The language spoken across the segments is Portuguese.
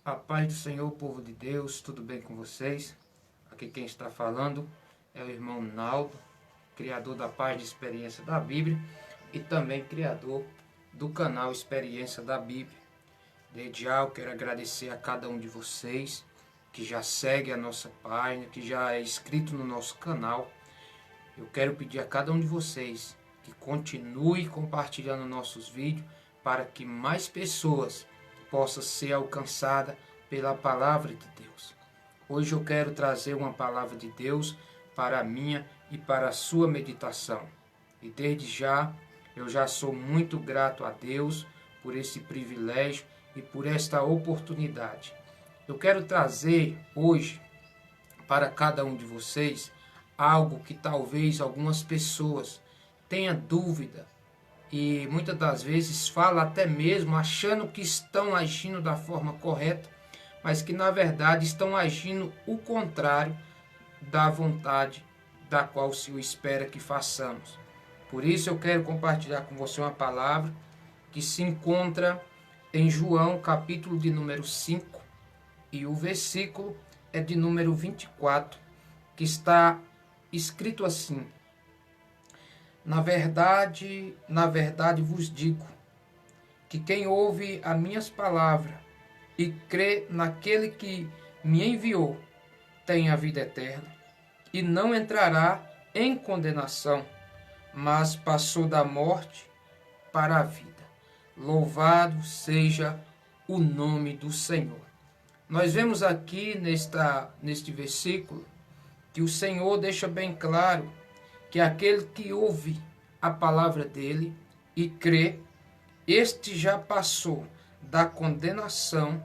A paz do Senhor, povo de Deus, tudo bem com vocês? Aqui quem está falando é o irmão Naldo, criador da Paz de Experiência da Bíblia e também criador do canal Experiência da Bíblia. Desde já eu quero agradecer a cada um de vocês que já segue a nossa página, que já é inscrito no nosso canal. Eu quero pedir a cada um de vocês que continue compartilhando nossos vídeos para que mais pessoas possa ser alcançada pela palavra de Deus. Hoje eu quero trazer uma palavra de Deus para a minha e para a sua meditação. E desde já, eu já sou muito grato a Deus por esse privilégio e por esta oportunidade. Eu quero trazer hoje para cada um de vocês algo que talvez algumas pessoas tenham dúvida e muitas das vezes fala até mesmo achando que estão agindo da forma correta, mas que na verdade estão agindo o contrário da vontade da qual o Senhor espera que façamos. Por isso eu quero compartilhar com você uma palavra que se encontra em João, capítulo de número 5, e o versículo é de número 24, que está escrito assim: Na verdade vos digo, que quem ouve as minhas palavras e crê naquele que me enviou, tem a vida eterna, e não entrará em condenação, mas passou da morte para a vida. Louvado seja o nome do Senhor. Nós vemos aqui neste versículo que o Senhor deixa bem claro que aquele que ouve a palavra dele e crê, este já passou da condenação,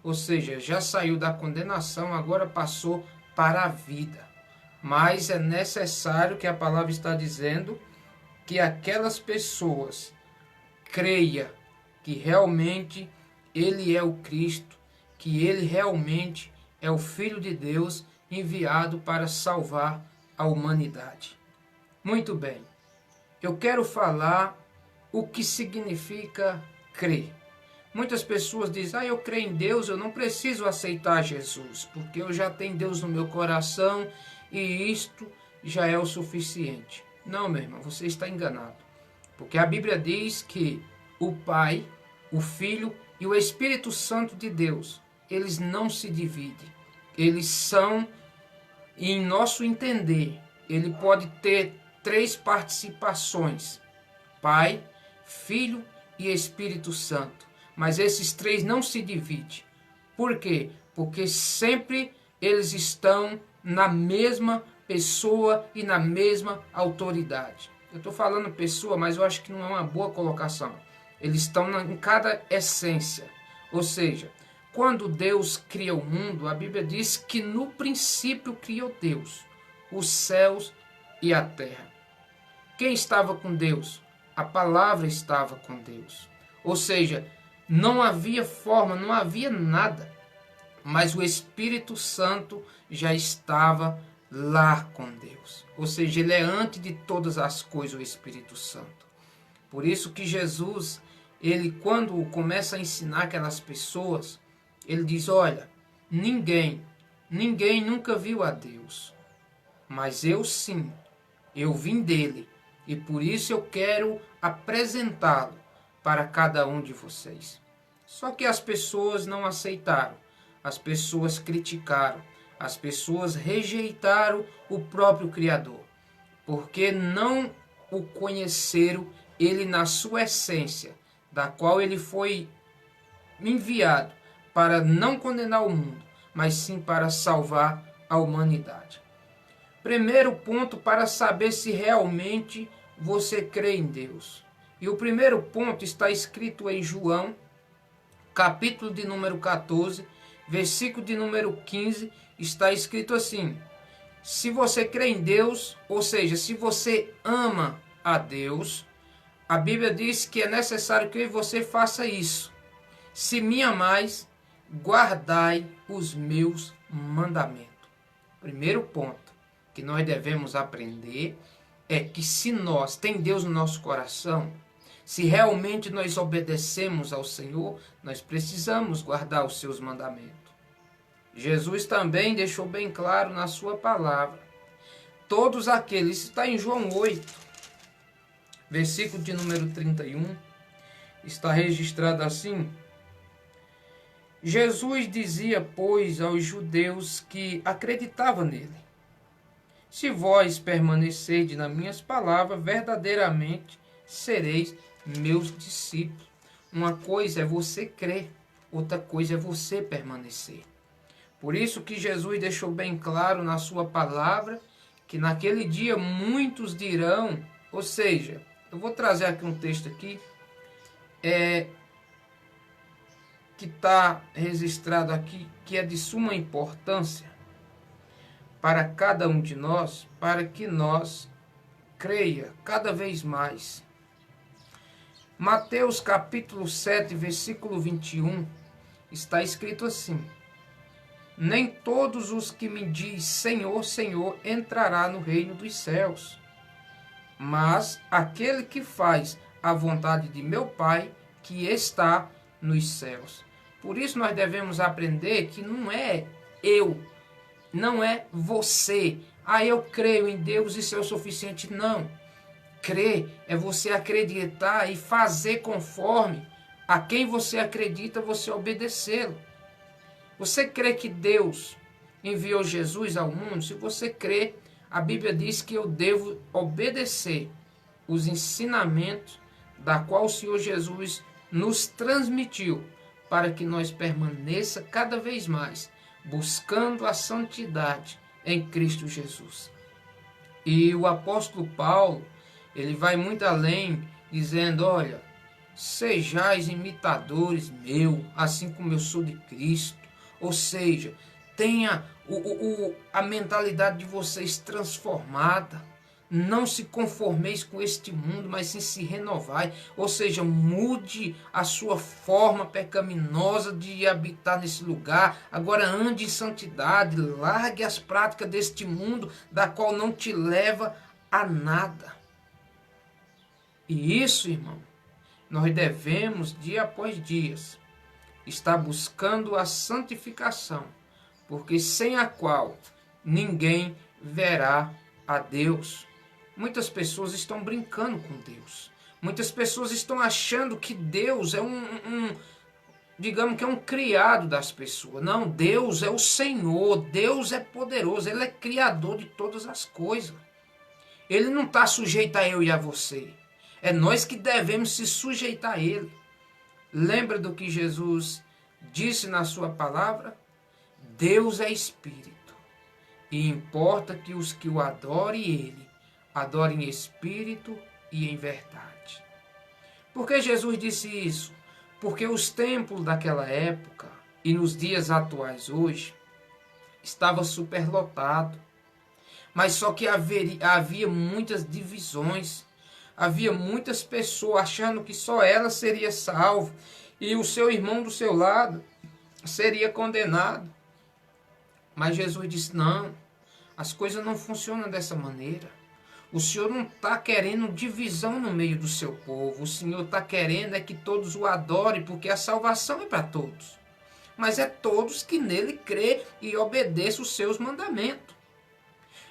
ou seja, já saiu da condenação, agora passou para a vida. Mas é necessário que a palavra está dizendo que aquelas pessoas creia que realmente ele é o Cristo, que ele realmente é o Filho de Deus enviado para salvar a humanidade. Muito bem, eu quero falar o que significa crer. Muitas pessoas dizem, eu creio em Deus, eu não preciso aceitar Jesus, porque eu já tenho Deus no meu coração e isto já é o suficiente. Não, meu irmão, você está enganado. Porque a Bíblia diz que o Pai, o Filho e o Espírito Santo de Deus, eles não se dividem. Eles são, em nosso entender, ele pode ter 3 participações: Pai, Filho e Espírito Santo. Mas esses 3 não se dividem. Por quê? Porque sempre eles estão na mesma pessoa e na mesma autoridade. Eu estou falando pessoa, mas eu acho que não é uma boa colocação. Eles estão em cada essência. Ou seja, quando Deus cria o mundo, a Bíblia diz que no princípio criou Deus os céus e a terra. Quem estava com Deus? A palavra estava com Deus. Ou seja, não havia forma, não havia nada, mas o Espírito Santo já estava lá com Deus. Ou seja, ele é antes de todas as coisas, o Espírito Santo. Por isso que Jesus, ele quando começa a ensinar aquelas pessoas, ele diz, olha, ninguém nunca viu a Deus, mas eu sim, eu vim dele. E por isso eu quero apresentá-lo para cada um de vocês. Só que as pessoas não aceitaram, as pessoas criticaram, as pessoas rejeitaram o próprio Criador, porque não o conheceram ele na sua essência, da qual ele foi enviado para não condenar o mundo, mas sim para salvar a humanidade. Primeiro ponto para saber se realmente você crê em Deus. E o primeiro ponto está escrito em João, capítulo de número 14, versículo de número 15, está escrito assim: se você crê em Deus, ou seja, se você ama a Deus, a Bíblia diz que é necessário que você faça isso. Se me amais, guardai os meus mandamentos. Primeiro ponto que nós devemos aprender é que se nós tem Deus no nosso coração, Se realmente nós obedecemos ao Senhor, nós precisamos guardar os seus mandamentos. Jesus também deixou bem claro na sua palavra. Todos aqueles, isso está em João 8, versículo de número 31, está registrado assim: Jesus dizia, pois, aos judeus que acreditavam nele: se vós permanecerdes nas minhas palavras, verdadeiramente sereis meus discípulos. Uma coisa é você crer, outra coisa é você permanecer. Por isso que Jesus deixou bem claro na sua palavra que naquele dia muitos dirão, ou seja, eu vou trazer aqui um texto aqui, que está registrado aqui, que é de suma importância para cada um de nós, para que nós creia cada vez mais. Mateus capítulo 7, versículo 21, está escrito assim: nem todos os que me diz Senhor, Senhor, entrará no reino dos céus, mas aquele que faz a vontade de meu Pai, que está nos céus. Por isso nós devemos aprender que não é eu, não é você. Eu creio em Deus, isso é o suficiente. Não. Crer é você acreditar e fazer conforme a quem você acredita, você obedecê-lo. Você crê que Deus enviou Jesus ao mundo? Se você crê, a Bíblia diz que eu devo obedecer os ensinamentos da qual o Senhor Jesus nos transmitiu, para que nós permaneça cada vez mais buscando a santidade em Cristo Jesus. E o apóstolo Paulo, ele vai muito além, dizendo, olha, sejais imitadores meu, assim como eu sou de Cristo. Ou seja, tenha a mentalidade de vocês transformada. Não se conformeis com este mundo, mas sim se renovai. Ou seja, mude a sua forma pecaminosa de habitar nesse lugar. Agora ande em santidade, largue as práticas deste mundo, da qual não te leva a nada. E isso, irmão, nós devemos, dia após dia, estar buscando a santificação, porque sem a qual ninguém verá a Deus. Muitas pessoas estão brincando com Deus. Muitas pessoas estão achando que Deus é digamos que é um criado das pessoas. Não, Deus é o Senhor, Deus é poderoso, Ele é criador de todas as coisas. Ele não está sujeito a eu e a você. É nós que devemos se sujeitar a Ele. Lembra do que Jesus disse na sua palavra? Deus é Espírito, e importa que os que o adorem Ele, adorem em Espírito e em verdade. Por que Jesus disse isso? Porque os templos daquela época e nos dias atuais hoje estavam superlotados. Mas só que havia muitas divisões, havia muitas pessoas achando que só ela seria salva e o seu irmão do seu lado seria condenado. Mas Jesus disse, não, as coisas não funcionam dessa maneira. O Senhor não está querendo divisão no meio do seu povo. O Senhor está querendo é que todos o adorem, porque a salvação é para todos. Mas é todos que nele crê e obedeçam os seus mandamentos.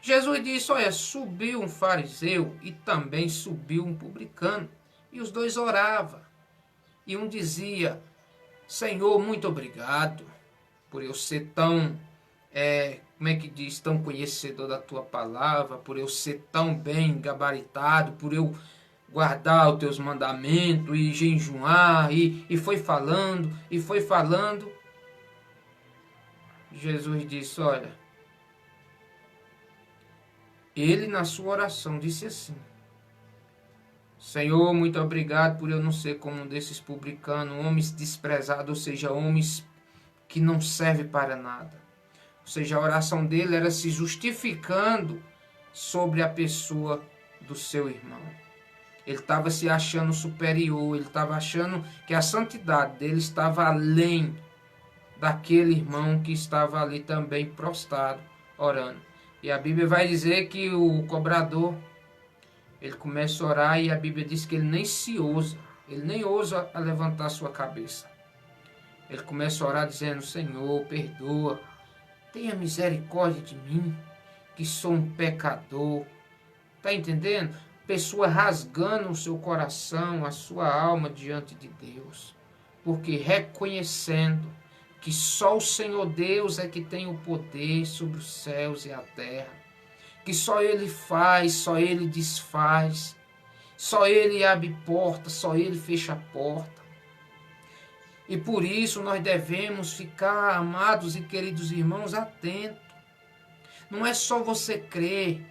Jesus disse, olha, subiu um fariseu e também subiu um publicano. E os dois oravam. E um dizia, Senhor, muito obrigado por eu ser tão, tão conhecedor da tua palavra, por eu ser tão bem gabaritado, por eu guardar os teus mandamentos e jejuar, e foi falando, e foi falando. Jesus disse, olha, ele na sua oração disse assim, Senhor, muito obrigado por eu não ser como um desses publicanos, homens desprezados, ou seja, homens que não servem para nada. Ou seja, a oração dele era se justificando sobre a pessoa do seu irmão. Ele estava se achando superior, ele estava achando que a santidade dele estava além daquele irmão que estava ali também prostrado, orando. E a Bíblia vai dizer que o cobrador, ele começa a orar e a Bíblia diz que ele nem se ousa ele nem ousa a levantar sua cabeça. Ele começa a orar dizendo: Senhor, perdoa, tenha misericórdia de mim, que sou um pecador. Está entendendo? Pessoa rasgando o seu coração, a sua alma diante de Deus. Porque reconhecendo que só o Senhor Deus é que tem o poder sobre os céus e a terra. Que só Ele faz, só Ele desfaz. Só Ele abre porta, só Ele fecha a porta. E por isso nós devemos ficar, amados e queridos irmãos, atentos. Não é só você crer.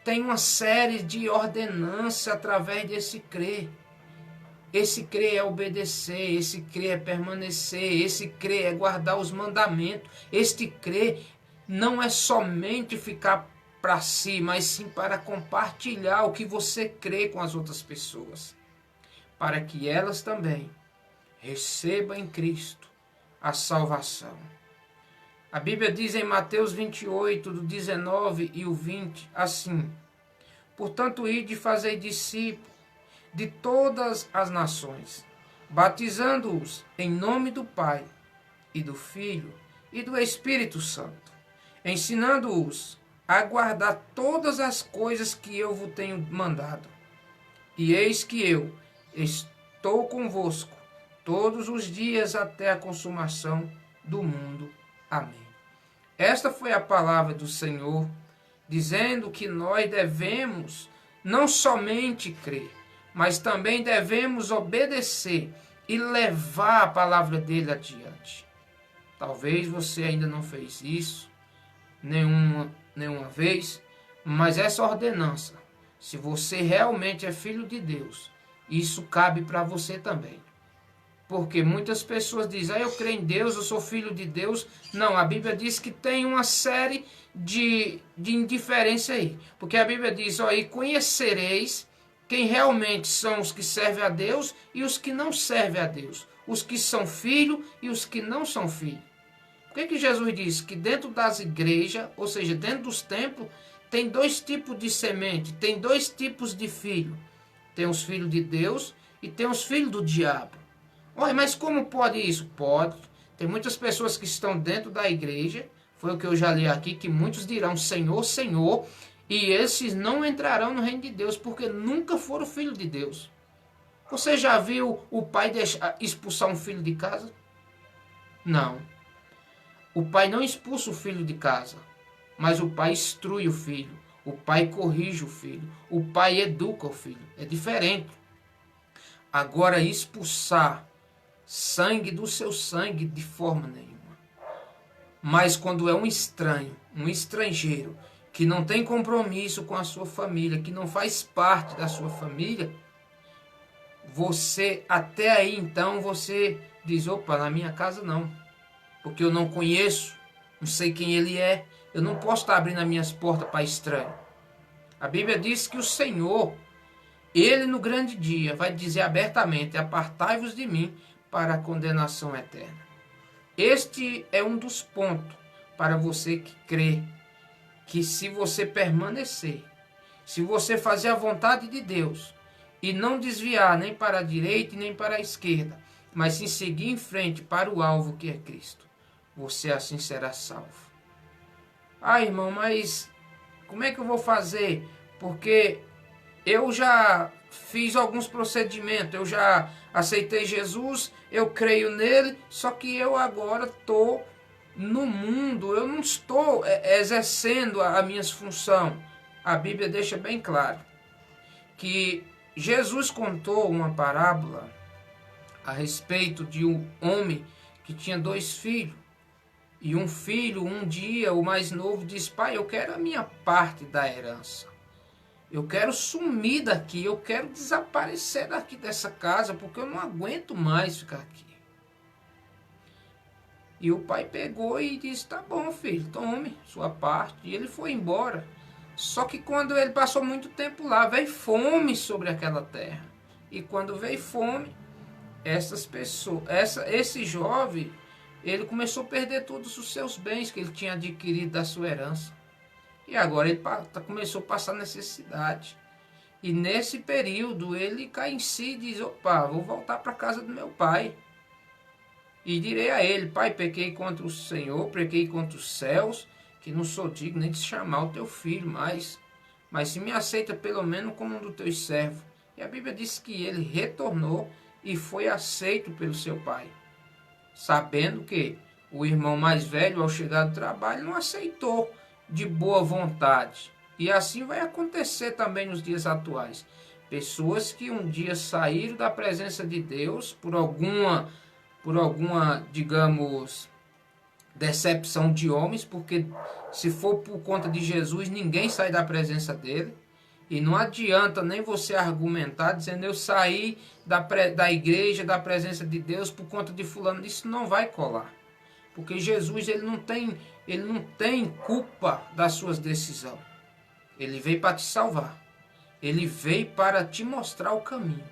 Tem uma série de ordenanças através desse crer. Esse crer é obedecer, esse crer é permanecer, esse crer é guardar os mandamentos. Este crer não é somente ficar para si, mas sim para compartilhar o que você crê com as outras pessoas. Para que elas também recebam em Cristo a salvação. A Bíblia diz em Mateus 28, do 19 e o 20, assim: Portanto, ide e fazei discípulos de todas as nações, batizando-os em nome do Pai, e do Filho, e do Espírito Santo, ensinando-os a guardar todas as coisas que eu vos tenho mandado. E eis que eu estou convosco todos os dias até a consumação do mundo. Amém. Esta foi a palavra do Senhor, dizendo que nós devemos não somente crer, mas também devemos obedecer e levar a palavra dele adiante. Talvez você ainda não fez isso nenhuma vez, mas essa ordenança, se você realmente é filho de Deus, isso cabe para você também. Porque muitas pessoas dizem: eu creio em Deus, eu sou filho de Deus. Não, a Bíblia diz que tem uma série de indiferença aí. Porque a Bíblia diz: e conhecereis quem realmente são os que servem a Deus e os que não servem a Deus. Os que são filhos e os que não são filhos. Por que Jesus diz que dentro das igrejas, ou seja, dentro dos templos, tem dois tipos de semente, tem dois tipos de filho. Tem os filhos de Deus e tem os filhos do diabo. Olha, mas como pode isso? Pode. Tem muitas pessoas que estão dentro da igreja, foi o que eu já li aqui, que muitos dirão Senhor, Senhor, e esses não entrarão no reino de Deus, porque nunca foram filho de Deus. Você já viu o pai expulsar um filho de casa? Não. O pai não expulsa o filho de casa, mas o pai instrui o filho, o pai corrige o filho, o pai educa o filho. É diferente. Agora, expulsar sangue do seu sangue de forma nenhuma. Mas quando é um estranho, um estrangeiro, que não tem compromisso com a sua família, que não faz parte da sua família, você, até aí então, você diz: opa, na minha casa não. Porque eu não conheço, não sei quem ele é, eu não posso estar abrindo as minhas portas para estranho. A Bíblia diz que o Senhor, Ele no grande dia, vai dizer abertamente: apartai-vos de mim para a condenação eterna. Este é um dos pontos para você que crê que se você permanecer, se você fazer a vontade de Deus e não desviar nem para a direita nem para a esquerda, mas sim seguir em frente para o alvo que é Cristo, você assim será salvo. Ah, irmão, mas como é que eu vou fazer? Porque eu já fiz alguns procedimentos, eu já aceitei Jesus, eu creio nele, só que eu agora estou no mundo, eu não estou exercendo a minha função. A Bíblia deixa bem claro que Jesus contou uma parábola a respeito de um homem que tinha 2 filhos. E um filho, um dia, o mais novo, disse: pai, eu quero a minha parte da herança. Eu quero sumir daqui, eu quero desaparecer daqui dessa casa, porque eu não aguento mais ficar aqui. E o pai pegou e disse: tá bom, filho, tome sua parte. E ele foi embora. Só que quando ele passou muito tempo lá, veio fome sobre aquela terra. E quando veio fome, esse jovem, ele começou a perder todos os seus bens que ele tinha adquirido da sua herança. E agora ele começou a passar necessidade. E nesse período ele cai em si e diz, opa, vou voltar para a casa do meu pai. E direi a ele, pai, pequei contra o Senhor, pequei contra os céus, que não sou digno nem de chamar o teu filho, mas se me aceita pelo menos como um dos teus servos. E a Bíblia diz que ele retornou e foi aceito pelo seu pai, sabendo que o irmão mais velho, ao chegar do trabalho, não aceitou de boa vontade. E assim vai acontecer também nos dias atuais. Pessoas que um dia saíram da presença de Deus por alguma, digamos, decepção de homens, porque se for por conta de Jesus, ninguém sai da presença dele. E não adianta nem você argumentar dizendo eu saí da igreja, da presença de Deus por conta de fulano. Isso não vai colar. Porque Jesus ele não tem culpa das suas decisões. Ele veio para te salvar. Ele veio para te mostrar o caminho.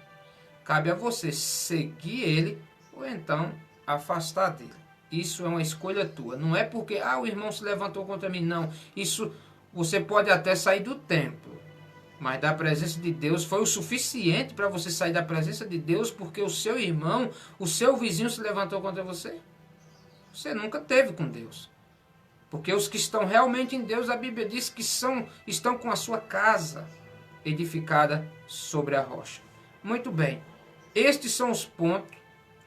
Cabe a você seguir ele ou então afastar dele. Isso é uma escolha tua. Não é porque o irmão se levantou contra mim. Não. Isso você pode até sair do templo. Mas da presença de Deus foi o suficiente para você sair da presença de Deus porque o seu irmão, o seu vizinho se levantou contra você? Você nunca teve com Deus. Porque os que estão realmente em Deus, a Bíblia diz que estão com a sua casa edificada sobre a rocha. Muito bem. Estes são os pontos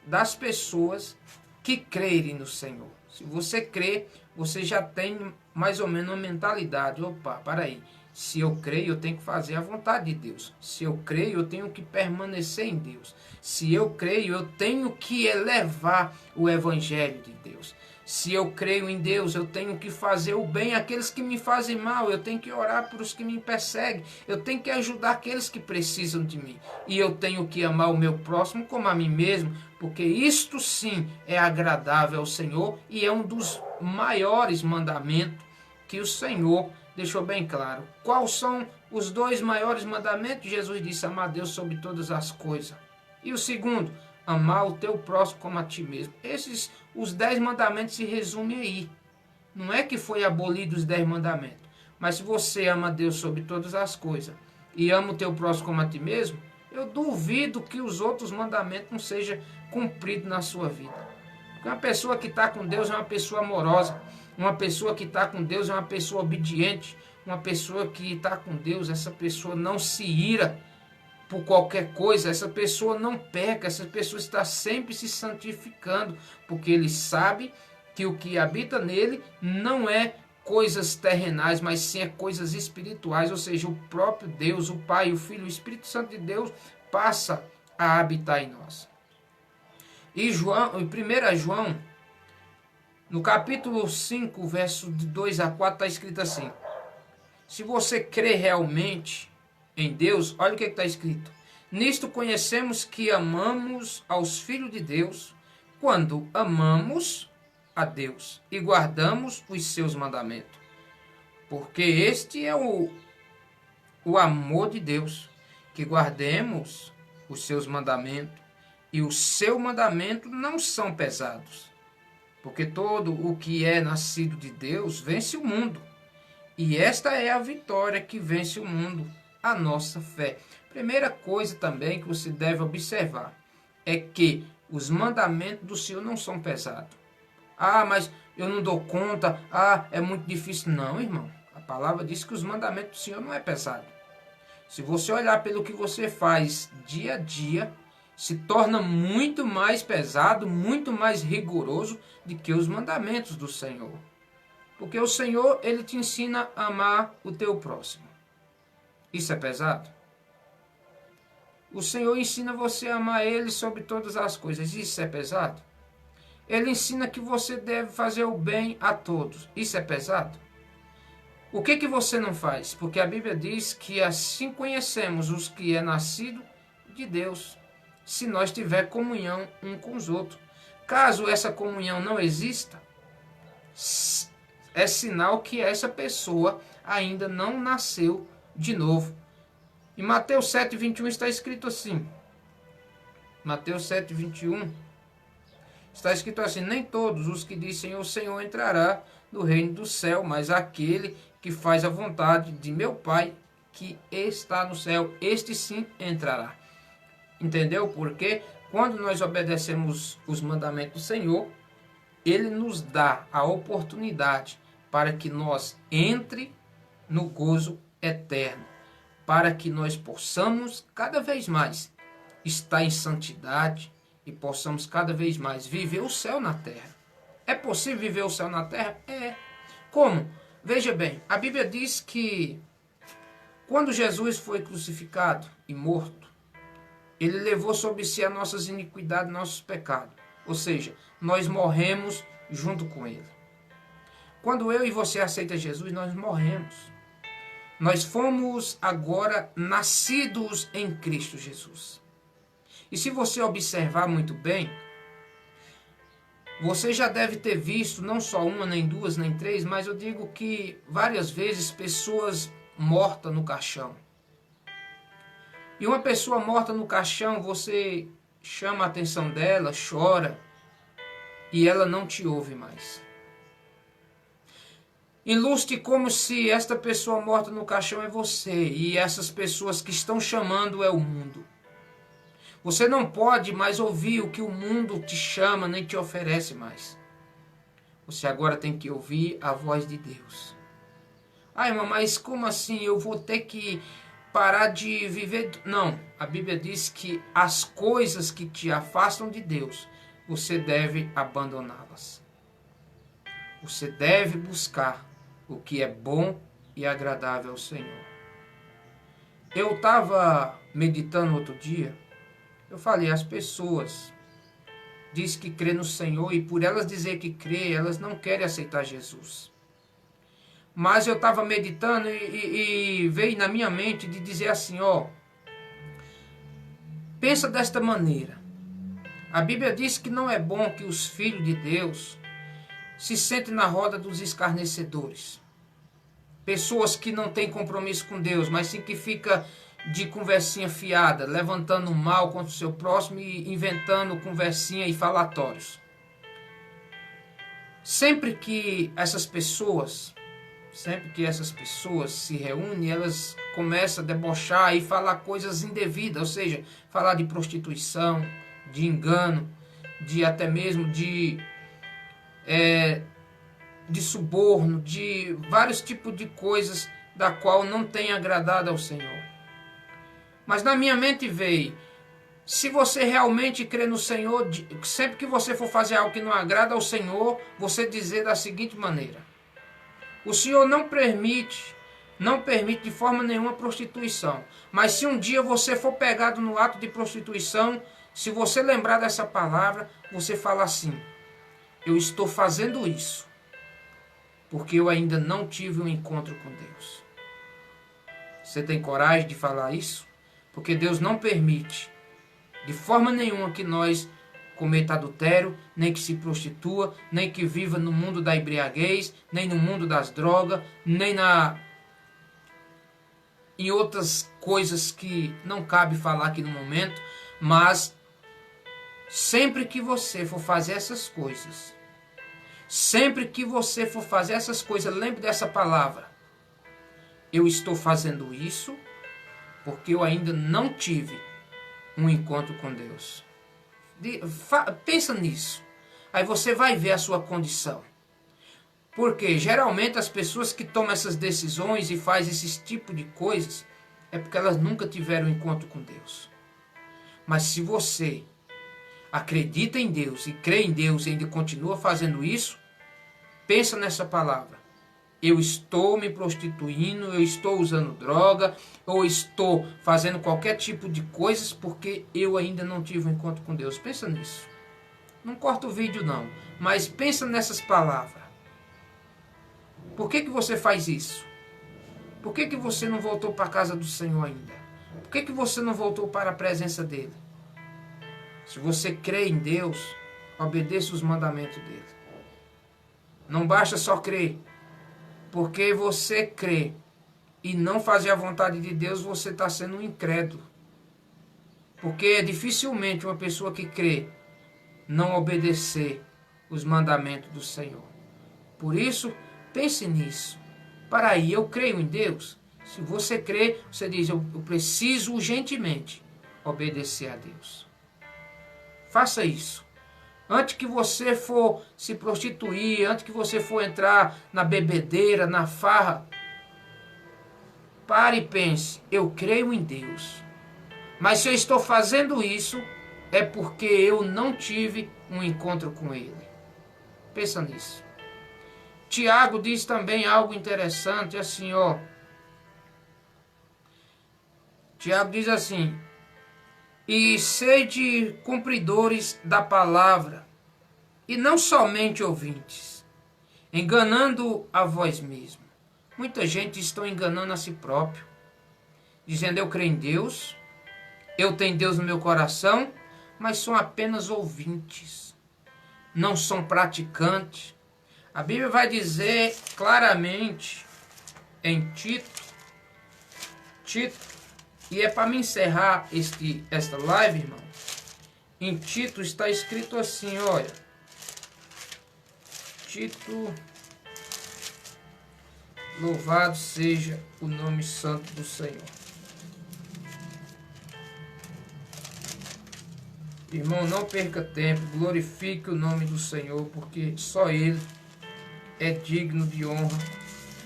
das pessoas que crerem no Senhor. Se você crê, você já tem mais ou menos uma mentalidade. Opa, para aí. Se eu creio, eu tenho que fazer a vontade de Deus. Se eu creio, eu tenho que permanecer em Deus. Se eu creio, eu tenho que elevar o Evangelho de Deus. Se eu creio em Deus, eu tenho que fazer o bem àqueles que me fazem mal. Eu tenho que orar por os que me perseguem. Eu tenho que ajudar aqueles que precisam de mim. E eu tenho que amar o meu próximo como a mim mesmo, porque isto sim é agradável ao Senhor e é um dos maiores mandamentos que o Senhor deixou bem claro. Quais são os dois maiores mandamentos? Jesus disse, amar a Deus sobre todas as coisas. E o segundo, amar o teu próximo como a ti mesmo. Os 10 mandamentos se resumem aí. Não é que foi abolido os 10 mandamentos. Mas se você ama a Deus sobre todas as coisas e ama o teu próximo como a ti mesmo, eu duvido que os outros mandamentos não sejam cumpridos na sua vida. Porque uma pessoa que está com Deus é uma pessoa amorosa. Uma pessoa que está com Deus é uma pessoa obediente. Uma pessoa que está com Deus, essa pessoa não se ira por qualquer coisa. Essa pessoa não peca. Essa pessoa está sempre se santificando. Porque ele sabe que o que habita nele não é coisas terrenais, mas sim é coisas espirituais. Ou seja, o próprio Deus, o Pai, o Filho, o Espírito Santo de Deus passa a habitar em nós. E em 1 João, no capítulo 5, verso de 2 a 4, está escrito assim. Se você crê realmente em Deus, olha o que está escrito. Nisto conhecemos que amamos aos filhos de Deus, quando amamos a Deus e guardamos os seus mandamentos. Porque este é o amor de Deus, que guardemos os seus mandamentos. E o seu mandamento não são pesados. Porque todo o que é nascido de Deus vence o mundo. E esta é a vitória que vence o mundo, a nossa fé. Primeira coisa também que você deve observar é que os mandamentos do Senhor não são pesados. Mas eu não dou conta. É muito difícil. Não, irmão. A palavra diz que os mandamentos do Senhor não é pesado. Se você olhar pelo que você faz dia a dia, se torna muito mais pesado, muito mais rigoroso do que os mandamentos do Senhor. Porque o Senhor, ele te ensina a amar o teu próximo. Isso é pesado? O Senhor ensina você a amar ele sobre todas as coisas. Isso é pesado? Ele ensina que você deve fazer o bem a todos. Isso é pesado? O que você não faz? Porque a Bíblia diz que assim conhecemos os que é nascido de Deus, se nós tiver comunhão um com os outros. Caso essa comunhão não exista, é sinal que essa pessoa ainda não nasceu de novo. Em Mateus 7:21 está escrito assim. Mateus 7:21 está escrito assim: nem todos os que dizem o Senhor entrará no reino do céu, mas aquele que faz a vontade de meu Pai que está no céu, este sim entrará. Entendeu? Porque quando nós obedecemos os mandamentos do Senhor, Ele nos dá a oportunidade para que nós entre no gozo eterno, para que nós possamos cada vez mais estar em santidade e possamos cada vez mais viver o céu na terra. É possível viver o céu na terra? É. Como? Veja bem, a Bíblia diz que quando Jesus foi crucificado e morto, Ele levou sobre si as nossas iniquidades, nossos pecados. Ou seja, nós morremos junto com Ele. Quando eu e você aceita Jesus, nós morremos. Nós fomos agora nascidos em Cristo Jesus. E se você observar muito bem, você já deve ter visto, não só uma, nem duas, nem três, mas eu digo que várias vezes pessoas mortas no caixão. E uma pessoa morta no caixão, você chama a atenção dela, chora, e ela não te ouve mais. Ilustre como se esta pessoa morta no caixão é você, e essas pessoas que estão chamando é o mundo. Você não pode mais ouvir o que o mundo te chama, nem te oferece mais. Você agora tem que ouvir a voz de Deus. Ah, irmão, mas como assim? Eu vou ter que parar de viver? Não, a Bíblia diz que as coisas que te afastam de Deus, você deve abandoná-las. Você deve buscar o que é bom e agradável ao Senhor. Eu estava meditando outro dia, eu falei, as pessoas dizem que crê no Senhor e por elas dizer que crê, elas não querem aceitar Jesus. Mas eu estava meditando e veio na minha mente de dizer assim, ó, pensa desta maneira. A Bíblia diz que não é bom que os filhos de Deus se sentem na roda dos escarnecedores. Pessoas que não têm compromisso com Deus, mas sim que fica de conversinha fiada, levantando mal contra o seu próximo e inventando conversinha e falatórios. Sempre que essas pessoas se reúnem, elas começam a debochar e falar coisas indevidas, ou seja, falar de prostituição, de engano, de até mesmo de suborno, de vários tipos de coisas da qual não tem agradado ao Senhor. Mas na minha mente veio, se você realmente crê no Senhor, sempre que você for fazer algo que não agrada ao Senhor, você dizer da seguinte maneira: o Senhor não permite de forma nenhuma prostituição. Mas se um dia você for pegado no ato de prostituição, se você lembrar dessa palavra, você fala assim: eu estou fazendo isso porque eu ainda não tive um encontro com Deus. Você tem coragem de falar isso? Porque Deus não permite de forma nenhuma que nós cometa adultério, nem que se prostitua, nem que viva no mundo da embriaguez, nem no mundo das drogas, nem em outras coisas que não cabe falar aqui no momento, mas sempre que você for fazer essas coisas, lembre dessa palavra: eu estou fazendo isso porque eu ainda não tive um encontro com Deus. Pensa nisso. Aí você vai ver a sua condição. Porque geralmente as pessoas que tomam essas decisões e fazem esses tipos de coisas é porque elas nunca tiveram um encontro com Deus. Mas se você acredita em Deus e crê em Deus e ainda continua fazendo isso, pensa nessa palavra: eu estou me prostituindo, eu estou usando droga, ou estou fazendo qualquer tipo de coisas porque eu ainda não tive um encontro com Deus. Pensa nisso. Não corta o vídeo não, mas pensa nessas palavras. Por que você faz isso? Por que você não voltou para a casa do Senhor ainda? Por que você não voltou para a presença dEle? Se você crê em Deus, obedeça os mandamentos dEle. Não basta só crer. Porque você crê e não fazer a vontade de Deus, você está sendo um incrédulo. Porque dificilmente uma pessoa que crê não obedecer os mandamentos do Senhor. Por isso, pense nisso. Para aí, eu creio em Deus. Se você crê, você diz, eu preciso urgentemente obedecer a Deus. Faça isso. Antes que você for se prostituir, antes que você for entrar na bebedeira, na farra, pare e pense, eu creio em Deus. Mas se eu estou fazendo isso, é porque eu não tive um encontro com Ele. Pensa nisso. Tiago diz também algo interessante, assim, ó. Tiago diz assim, e sede cumpridores da palavra, e não somente ouvintes, enganando a vós mesmo. Muita gente está enganando a si próprio, dizendo eu creio em Deus, eu tenho Deus no meu coração, mas são apenas ouvintes, não são praticantes. A Bíblia vai dizer claramente em Tito, e é para me encerrar esta live, irmão. Em Tito está escrito assim, olha. Tito, louvado seja o nome santo do Senhor. Irmão, não perca tempo, glorifique o nome do Senhor, porque só Ele é digno de honra,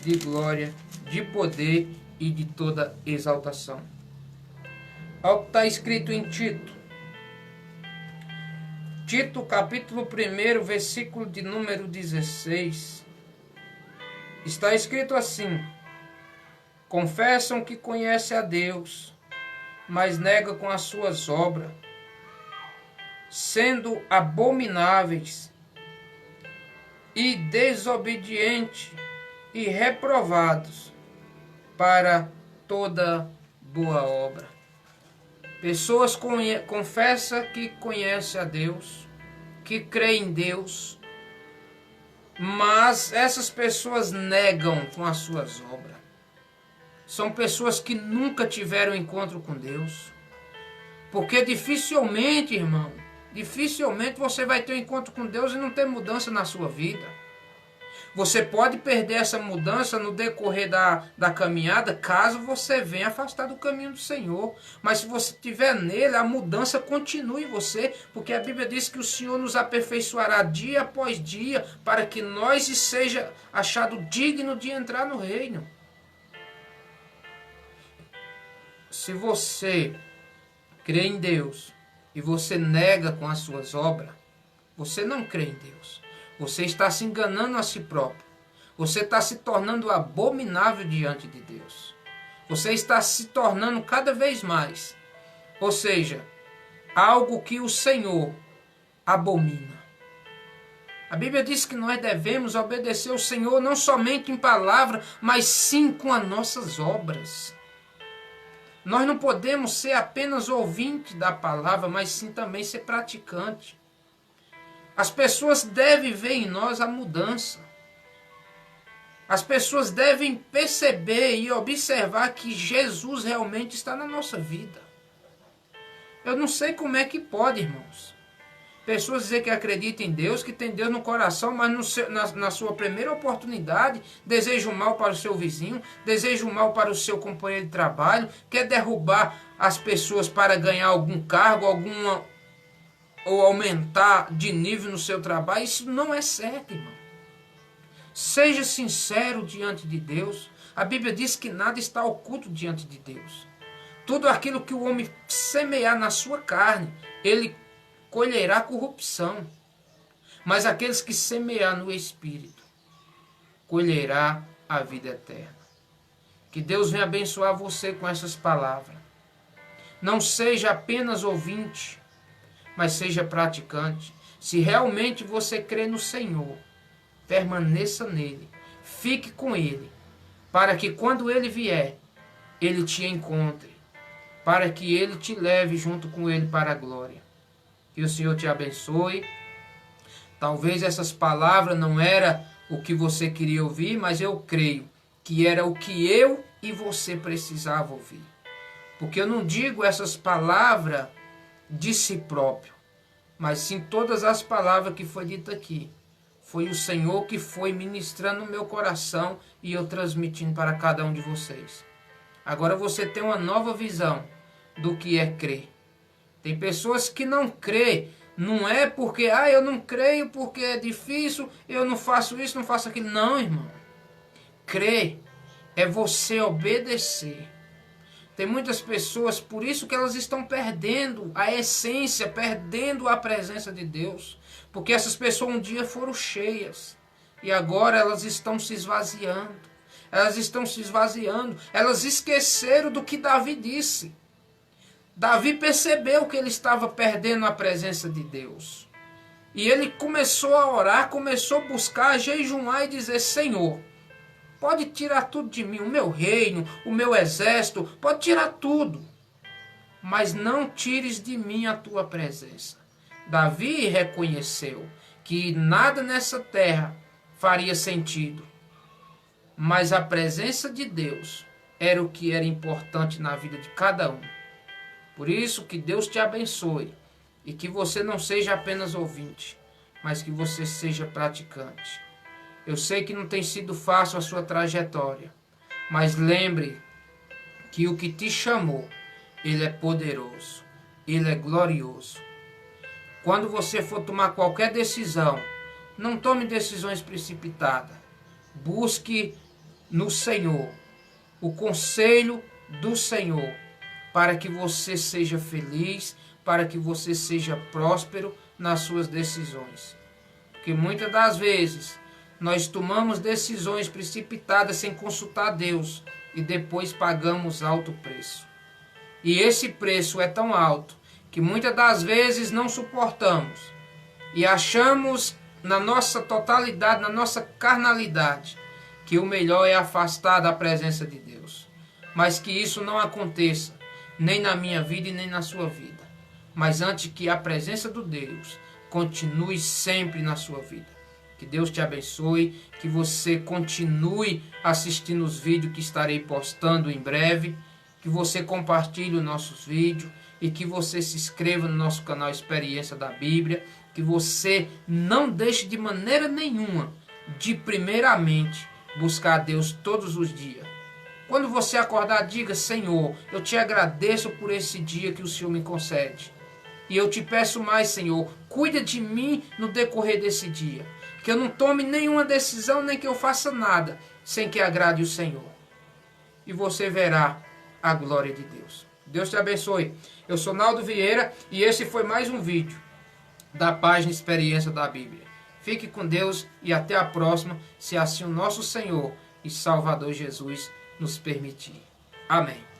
de glória, de poder e de toda exaltação. Olha o que está escrito em Tito. Tito, capítulo 1, versículo de número 16. Está escrito assim: confessam que conhecem a Deus, mas negam com as suas obras, sendo abomináveis e desobedientes e reprovados para toda boa obra. Pessoas confessam que conhecem a Deus, que creem em Deus, mas essas pessoas negam com as suas obras. São pessoas que nunca tiveram encontro com Deus. Porque dificilmente, irmão, dificilmente você vai ter um encontro com Deus e não ter mudança na sua vida. Você pode perder essa mudança no decorrer da caminhada, caso você venha afastar do caminho do Senhor. Mas se você estiver nele, a mudança continua em você, porque a Bíblia diz que o Senhor nos aperfeiçoará dia após dia, para que nós seja achado digno de entrar no reino. Se você crê em Deus e você nega com as suas obras, você não crê em Deus. Você está se enganando a si próprio. Você está se tornando abominável diante de Deus. Você está se tornando cada vez mais, ou seja, algo que o Senhor abomina. A Bíblia diz que nós devemos obedecer ao Senhor não somente em palavra, mas sim com as nossas obras. Nós não podemos ser apenas ouvinte da palavra, mas sim também ser praticante. As pessoas devem ver em nós a mudança. As pessoas devem perceber e observar que Jesus realmente está na nossa vida. Eu não sei como é que pode, irmãos. Pessoas dizer que acreditam em Deus, que tem Deus no coração, mas na sua primeira oportunidade desejam mal para o seu vizinho, desejam mal para o seu companheiro de trabalho, quer derrubar as pessoas para ganhar algum cargo, ou aumentar de nível no seu trabalho. Isso não é certo, irmão. Seja sincero diante de Deus. A Bíblia diz que nada está oculto diante de Deus. Tudo aquilo que o homem semear na sua carne, ele colherá corrupção. Mas aqueles que semear no Espírito, colherá a vida eterna. Que Deus venha abençoar você com essas palavras. Não seja apenas ouvinte, mas seja praticante. Se realmente você crê no Senhor, permaneça nele, fique com ele, para que quando ele vier, ele te encontre, para que ele te leve junto com ele para a glória. Que o Senhor te abençoe. Talvez essas palavras não eram o que você queria ouvir, mas eu creio que era o que eu e você precisava ouvir. Porque eu não digo essas palavras de si próprio, mas sim todas as palavras que foi dita aqui. Foi o Senhor que foi ministrando no meu coração e eu transmitindo para cada um de vocês. Agora você tem uma nova visão do que é crer. Tem pessoas que não crê, não é porque, eu não creio porque é difícil, eu não faço isso, não faço aquilo. Não, irmão. Crer é você obedecer. Tem muitas pessoas, por isso que elas estão perdendo a essência, perdendo a presença de Deus. Porque essas pessoas um dia foram cheias e agora elas estão se esvaziando. Elas estão se esvaziando. Elas esqueceram do que Davi disse. Davi percebeu que ele estava perdendo a presença de Deus. E ele começou a orar, começou a buscar, a jejuar e dizer: Senhor, pode tirar tudo de mim, o meu reino, o meu exército, pode tirar tudo. Mas não tires de mim a tua presença. Davi reconheceu que nada nessa terra faria sentido. Mas a presença de Deus era o que era importante na vida de cada um. Por isso que Deus te abençoe e que você não seja apenas ouvinte, mas que você seja praticante. Eu sei que não tem sido fácil a sua trajetória, mas lembre que o que te chamou, Ele é poderoso, Ele é glorioso. Quando você for tomar qualquer decisão, não tome decisões precipitadas. Busque no Senhor o conselho do Senhor, para que você seja feliz, para que você seja próspero nas suas decisões. Porque muitas das vezes nós tomamos decisões precipitadas sem consultar Deus e depois pagamos alto preço. E esse preço é tão alto que muitas das vezes não suportamos e achamos na nossa totalidade, na nossa carnalidade, que o melhor é afastar da presença de Deus. Mas que isso não aconteça nem na minha vida e nem na sua vida. Mas antes que a presença do Deus continue sempre na sua vida. Que Deus te abençoe, que você continue assistindo os vídeos que estarei postando em breve, que você compartilhe os nossos vídeos e que você se inscreva no nosso canal Experiência da Bíblia, que você não deixe de maneira nenhuma de primeiramente buscar a Deus todos os dias. Quando você acordar, diga: Senhor, eu te agradeço por esse dia que o Senhor me concede. E eu te peço mais, Senhor, cuida de mim no decorrer desse dia. Que eu não tome nenhuma decisão, nem que eu faça nada sem que agrade o Senhor. E você verá a glória de Deus. Deus te abençoe. Eu sou Naldo Vieira e esse foi mais um vídeo da página Experiência da Bíblia. Fique com Deus e até a próxima, se assim o nosso Senhor e Salvador Jesus nos permitir. Amém.